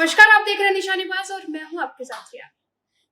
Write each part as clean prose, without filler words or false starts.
नमस्कार, आप देख रहे हैं निशानेबाज और मैं हूं आपके साथ रिया।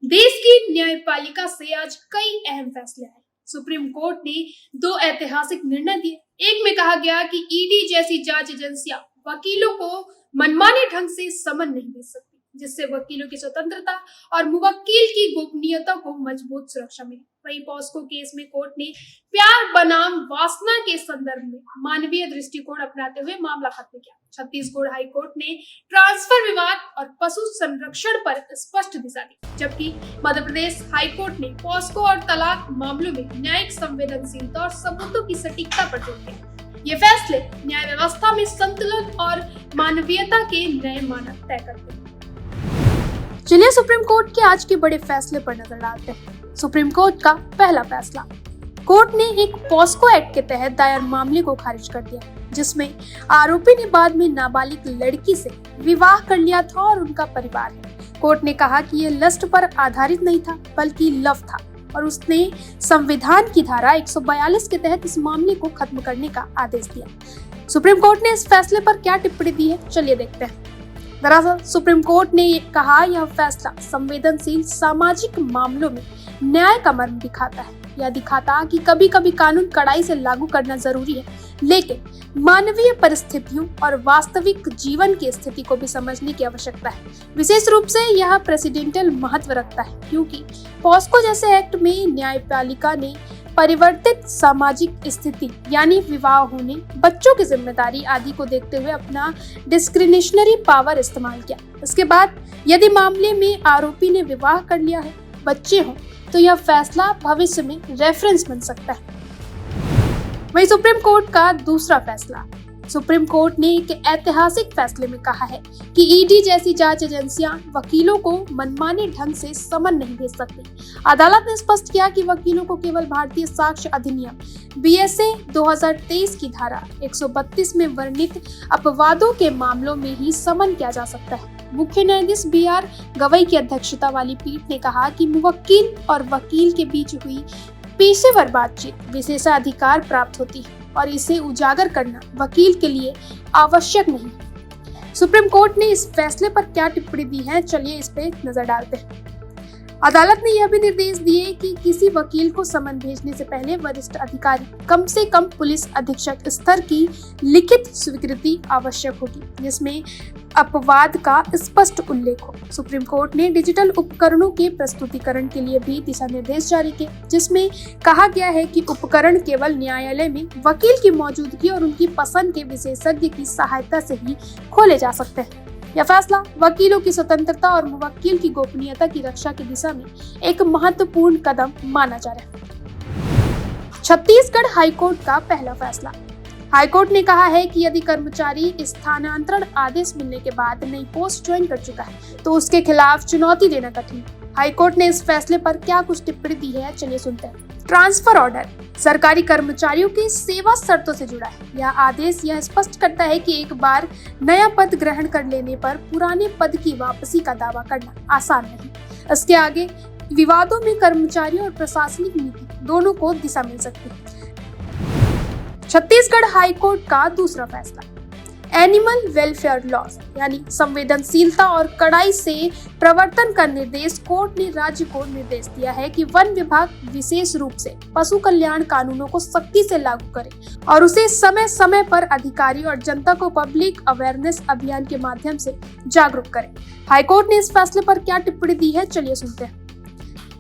देश की न्यायपालिका से आज कई अहम फैसले आए। सुप्रीम कोर्ट ने दो ऐतिहासिक निर्णय दिए। एक में कहा गया कि ईडी जैसी जांच एजेंसियां वकीलों को मनमाने ढंग से समन नहीं दे सकती, जिससे वकीलों की स्वतंत्रता और मुवक्किल की गोपनीयता को मजबूत सुरक्षा मिली। वहीं पॉस्को केस में कोर्ट ने प्यार बनाम वासना के संदर्भ में मानवीय दृष्टिकोण अपनाते हुए मामला खत्म किया। छत्तीसगढ़ हाई कोर्ट ने ट्रांसफर विवाद और पशु संरक्षण पर स्पष्ट दिशा दी, जबकि मध्य प्रदेश हाई कोर्ट ने पॉस्को और तलाक मामलों में न्यायिक संवेदनशीलता और सबूतों की सटीकता पर जोर दिया। ये फैसले न्याय व्यवस्था में संतुलन और मानवीयता के नए मानक तय करते हैं। चलिए सुप्रीम कोर्ट के आज के बड़े फैसले पर नजर डालते हैं। सुप्रीम कोर्ट का पहला फैसला। कोर्ट ने एक पॉस्को एक्ट के तहत दायर मामले को खारिज कर दिया, जिसमें आरोपी ने बाद में नाबालिग लड़की से विवाह कर लिया था और उनका परिवार है। कोर्ट ने कहा कि यह लस्ट पर आधारित नहीं था, बल्कि लव था, और उसने संविधान की धारा 142 के तहत इस मामले को खत्म करने का आदेश दिया। सुप्रीम कोर्ट ने इस फैसले पर क्या टिप्पणी दी है, चलिए देखते हैं। दरअसल सुप्रीम कोर्ट ने कहा यह फैसला संवेदनशील सामाजिक मामलों में न्याय का मर्म दिखाता है। यह दिखाता कि कभी कभी कानून कड़ाई से लागू करना जरूरी है, लेकिन मानवीय परिस्थितियों और वास्तविक जीवन की स्थिति को भी समझने की आवश्यकता है। विशेष रूप से यह प्रेसिडेंटल महत्व रखता है, क्योंकि पॉस्को जैसे एक्ट में न्यायपालिका ने परिवर्तित सामाजिक स्थिति यानी विवाह होने, बच्चों की जिम्मेदारी आदि को देखते हुए अपना डिस्क्रिशनरी पावर इस्तेमाल किया। इसके बाद यदि मामले में आरोपी ने विवाह कर लिया है, बच्चे हों, तो यह फैसला भविष्य में रेफरेंस बन सकता है। वहीं सुप्रीम कोर्ट का दूसरा फैसला। सुप्रीम कोर्ट ने एक ऐतिहासिक फैसले में कहा है कि ईडी जैसी जांच एजेंसियां वकीलों को मनमाने ढंग से समन नहीं दे सकती। अदालत ने स्पष्ट किया कि वकीलों को केवल भारतीय साक्ष्य अधिनियम बीएसए 2023 की धारा 132 में वर्णित अपवादों के मामलों में ही समन किया जा सकता है। मुख्य न्यायाधीश BR गवई की अध्यक्षता वाली पीठ ने कहा कि मुवक्किल और वकील के बीच हुई पेशेवर बातचीत विशेषाधिकार प्राप्त होती है और इसे उजागर करना वकील के लिए आवश्यक नहीं। सुप्रीम कोर्ट ने इस फैसले पर क्या टिप्पणी दी है, चलिए इस पे नजर डालते हैं। अदालत ने यह भी निर्देश दिए कि किसी वकील को समन भेजने से पहले वरिष्ठ अधिकारी, कम से कम पुलिस अधीक्षक स्तर की लिखित स्वीकृति आवश्यक होगी, जिसमें अपवाद का स्पष्ट उल्लेख हो। सुप्रीम कोर्ट ने डिजिटल उपकरणों के प्रस्तुतिकरण के लिए भी दिशा निर्देश जारी किए, जिसमें कहा गया है कि उपकरण केवल न्यायालय में वकील की मौजूदगी और उनकी पसंद के विशेषज्ञ की सहायता से ही खोले जा सकते हैं। यह फैसला वकीलों की स्वतंत्रता और मुवक्किल की गोपनीयता की रक्षा की दिशा में एक महत्वपूर्ण कदम माना जा रहा है। छत्तीसगढ़ हाईकोर्ट का पहला फैसला। हाईकोर्ट ने कहा है कि यदि कर्मचारी स्थानांतरण आदेश मिलने के बाद नई पोस्ट ज्वाइन कर चुका है, तो उसके खिलाफ चुनौती देना कठिन है। हाईकोर्ट ने इस फैसले पर क्या कुछ टिप्पणी दी है, चलिए सुनते हैं। ट्रांसफर ऑर्डर सरकारी कर्मचारियों की सेवा शर्तों से जुड़ा है। यह आदेश यह स्पष्ट करता है कि एक बार नया पद ग्रहण कर लेने पर पुराने पद की वापसी का दावा करना आसान नहीं। इसके आगे विवादों में कर्मचारियों और प्रशासनिक नीति दोनों को दिशा मिल सकती है। छत्तीसगढ़ हाईकोर्ट का दूसरा फैसला। एनिमल वेलफेयर लॉज यानी संवेदनशीलता और कड़ाई से प्रवर्तन का निर्देश। कोर्ट ने राज्य को निर्देश दिया है कि वन विभाग विशेष रूप से पशु कल्याण कानूनों को सख्ती से लागू करे और उसे समय समय पर अधिकारी और जनता को पब्लिक अवेयरनेस अभियान के माध्यम से जागरूक करे। हाईकोर्ट ने इस फैसले पर क्या टिप्पणी दी है, चलिए सुनते हैं।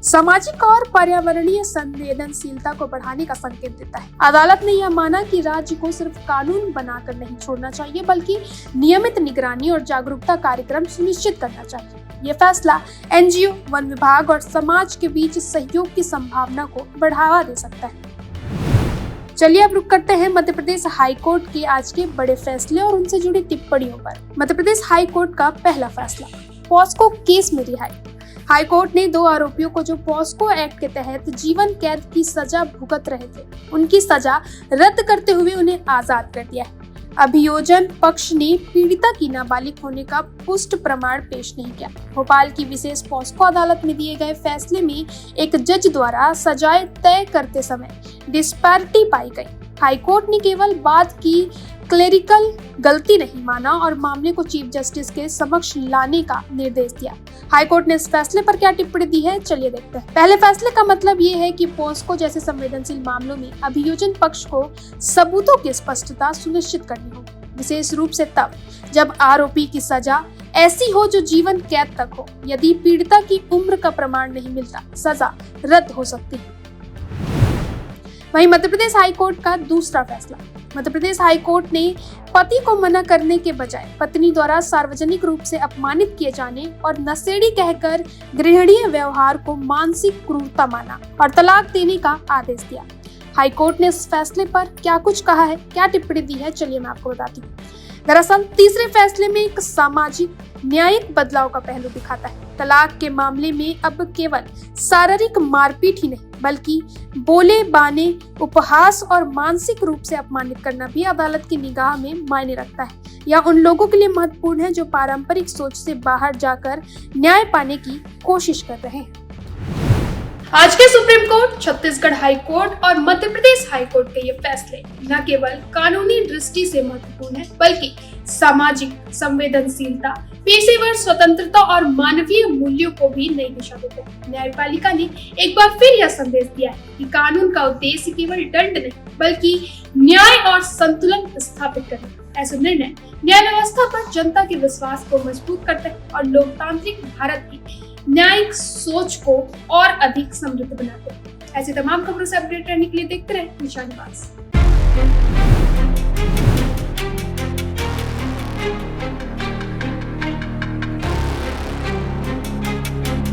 सामाजिक और पर्यावरणीय संवेदनशीलता को बढ़ाने का संकेत देता है। अदालत ने यह माना कि राज्य को सिर्फ कानून बनाकर नहीं छोड़ना चाहिए, बल्कि नियमित निगरानी और जागरूकता कार्यक्रम सुनिश्चित करना चाहिए। यह फैसला एनजीओ, वन विभाग और समाज के बीच सहयोग की संभावना को बढ़ावा दे सकता है। चलिए अब रुक करते हैं मध्य प्रदेश हाईकोर्ट के आज के बड़े फैसले और उनसे जुड़ी टिप्पणियों पर। मध्य प्रदेश हाईकोर्ट का पहला फैसला। पॉस्को केस में रिहाई। हाईकोर्ट ने दो आरोपियों को जो पॉस्को एक्ट के तहत जीवन कैद की सजा भुगत रहे थे, उनकी सजा रद्द करते हुए उन्हें आजाद कर दिया है। अभियोजन पक्ष ने पीड़िता की नाबालिग होने का पुष्ट प्रमाण पेश नहीं किया। भोपाल की विशेष पॉस्को अदालत में दिए गए फैसले में एक जज द्वारा सजाएं तय करते समय डिस्पैरिटी पाई गई। हाईकोर्ट ने केवल बाद की क्लेरिकल गलती नहीं माना और मामले को चीफ जस्टिस के समक्ष लाने का निर्देश दिया। हाईकोर्ट ने इस फैसले पर क्या टिप्पणी दी है, चलिए देखते हैं। पहले फैसले का मतलब ये है कि पोस्को जैसे संवेदनशील मामलों में अभियोजन पक्ष को सबूतों की स्पष्टता सुनिश्चित करनी होगी, विशेष रूप से तब जब आरोपी की सजा ऐसी हो जो जीवन कैद तक हो। यदि पीड़िता की उम्र का प्रमाण नहीं मिलता, सजा रद्द हो सकती है। वहीं मध्य प्रदेश हाईकोर्ट का दूसरा फैसला। मध्य प्रदेश हाईकोर्ट ने पति को मना करने के बजाय पत्नी द्वारा सार्वजनिक रूप से अपमानित किए जाने और नशेड़ी कहकर गृहणीय व्यवहार को मानसिक क्रूरता माना और तलाक देने का आदेश दिया। हाईकोर्ट ने इस फैसले पर क्या कुछ कहा है, क्या टिप्पणी दी है, चलिए मैं आपको बताती हूँ। दरअसल तीसरे फैसले में एक सामाजिक न्यायिक बदलाव का पहलू दिखाता है। तलाक के मामले में अब केवल शारीरिक मारपीट ही नहीं बल्कि बोले बाने, उपहास और मानसिक रूप से अपमानित करना भी अदालत की निगाह में मायने रखता है। यह उन लोगों के लिए महत्वपूर्ण है जो पारंपरिक सोच से बाहर जाकर न्याय पाने की कोशिश कर रहे हैं। आज के supreme court, Chhattisgarh high court और मध्य प्रदेश हाई कोर्ट के ये फैसले न केवल कानूनी दृष्टि से महत्वपूर्ण है बल्कि सामाजिक संवेदनशीलता, पेशेवर स्वतंत्रता और मानवीय मूल्यों को भी नई दिशा देते हैं। न्यायपालिका ने एक बार फिर यह संदेश दिया है कि कानून का उद्देश्य केवल दंड नहीं बल्कि न्याय और संतुलन स्थापित करना। ऐसे निर्णय न्याय व्यवस्था पर जनता के विश्वास को मजबूत करते हैं और लोकतांत्रिक भारत की न्यायिक सोच को और अधिक समृद्ध बनाते हैं। ऐसी तमाम खबरों से अपडेट रहने के लिए देखते रहें निशान न्यूज़।